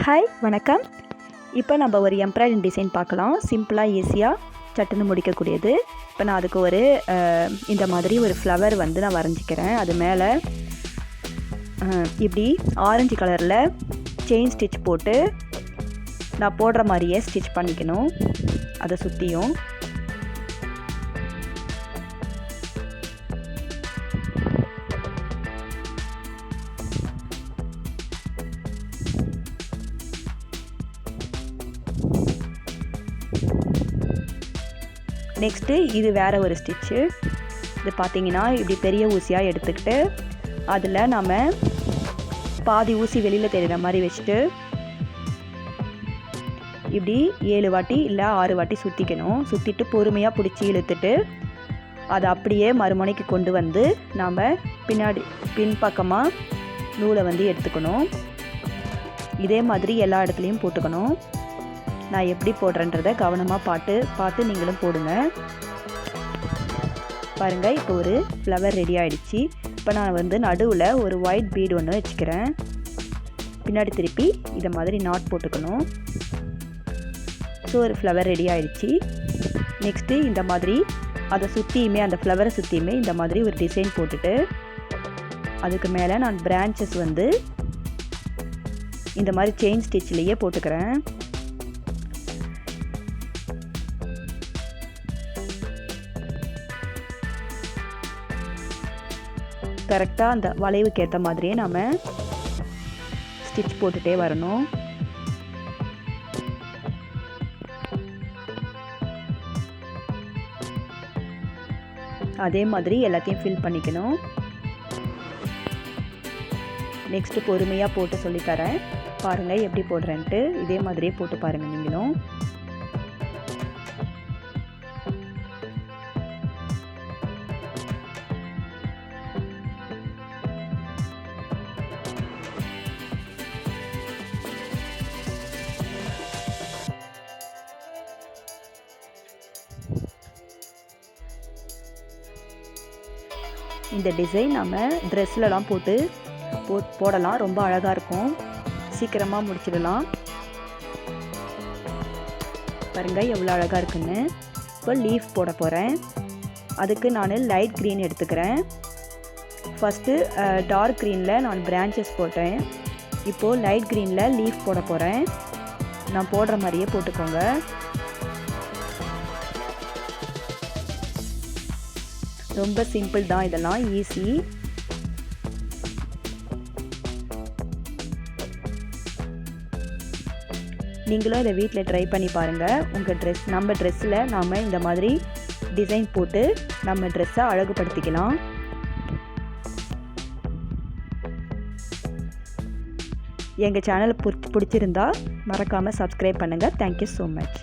Hi வணக்கம். இப்போ நம்ம ஒரு எம்ப்ராய்டிங் டிசைன் பார்க்கலாம். சிம்பிளாக ஈஸியாக சட்டுன்னு முடிக்கக்கூடியது. இப்போ நான் அதுக்கு ஒரு இந்த மாதிரி ஒரு ஃப்ளவர் வந்து நான் வரைஞ்சிக்கிறேன். அது மேலே இப்படி ஆரஞ்சு கலரில் செயின் ஸ்டிச் போட்டு நான் போடுற மாதிரியே ஸ்டிச் பண்ணிக்கணும். அதை சுற்றியும் நெக்ஸ்ட்டு இது வேறு ஒரு ஸ்டிச்சு. இது பார்த்திங்கன்னா இப்படி பெரிய ஊசியாக எடுத்துக்கிட்டு அதில் நம்ம பாதி ஊசி வெளியில் தெரிகிற மாதிரி வச்சுட்டு இப்படி 7 வாட்டி இல்லை 6 வாட்டி சுற்றிக்கணும். சுற்றிட்டு பொறுமையாக பிடிச்சி இழுத்துட்டு அதை அப்படியே மறுமுனைக்கு கொண்டு வந்து நாம் பின்பக்கமாக நூலை வந்து எடுத்துக்கணும். இதே மாதிரி எல்லா இடத்துலையும் போட்டுக்கணும். நான் எப்படி போடுறேன்றதை கவனமாக பார்த்து நீங்களும் போடுங்க. பாருங்கள், இப்போ ஒரு ஃப்ளவர் ரெடி ஆகிடுச்சு. இப்போ நான் வந்து நடுவில் ஒரு ஒயிட் பீடு ஒன்று வச்சுக்கிறேன். பின்னாடி திருப்பி இதை மாதிரி நாட் போட்டுக்கணும். ஸோ ஒரு ஃப்ளவர் ரெடி ஆகிடுச்சு. நெக்ஸ்ட்டு இந்த மாதிரி அதை சுற்றியுமே, அந்த ஃப்ளவரை சுற்றியுமே இந்த மாதிரி ஒரு டிசைன் போட்டுட்டு அதுக்கு மேலே நான் பிரான்ச்சஸ் வந்து இந்த மாதிரி செயின் ஸ்டிச்லேயே போட்டுக்கிறேன். கரெக்டாக அந்த வளைவுக்கு ஏற்ற மாதிரியே நாம் ஸ்டிச் போட்டுகிட்டே வரணும். அதே மாதிரி எல்லாத்தையும் ஃபில் பண்ணிக்கணும். நெக்ஸ்ட்டு பொறுமையாக போட்டு சொல்லித்தரேன். பாருங்கள் எப்படி போடுறேன்ட்டு. இதே மாதிரியே போட்டு பாருங்கள் நீங்களும். இந்த டிசைன் நம்ம ட்ரெஸ்லலாம் போடலாம். ரொம்ப அழகாக இருக்கும். சீக்கிரமாக முடிச்சிடலாம். பாருங்கள் எவ்வளோ அழகாக இருக்குன்னு. இப்போ லீஃப் போட போகிறேன். அதுக்கு நான் லைட் க்ரீன் எடுத்துக்கிறேன். ஃபஸ்ட்டு டார்க் க்ரீனில் நான் பிரான்ச்சஸ் போட்டேன். இப்போது லைட் க்ரீனில் லீஃப் போட போகிறேன். நான் போடுற மாதிரியே போட்டுக்கோங்க. ரொம்ப சிம்பிள் தான், இதெல்லாம் ஈஸி. நீங்களும் இதை வீட்டில் ட்ரை பண்ணி பாருங்கள். நம்ம ட்ரெஸ்ஸில் நாம் இந்த மாதிரி டிசைன் போட்டு நம்ம ட்ரெஸ்ஸை அழகுபடுத்திக்கலாம். எங்கள் சேனல் பிடிச்சிருந்தா மறக்காமல் சப்ஸ்கிரைப் பண்ணுங்கள். Thank you so much.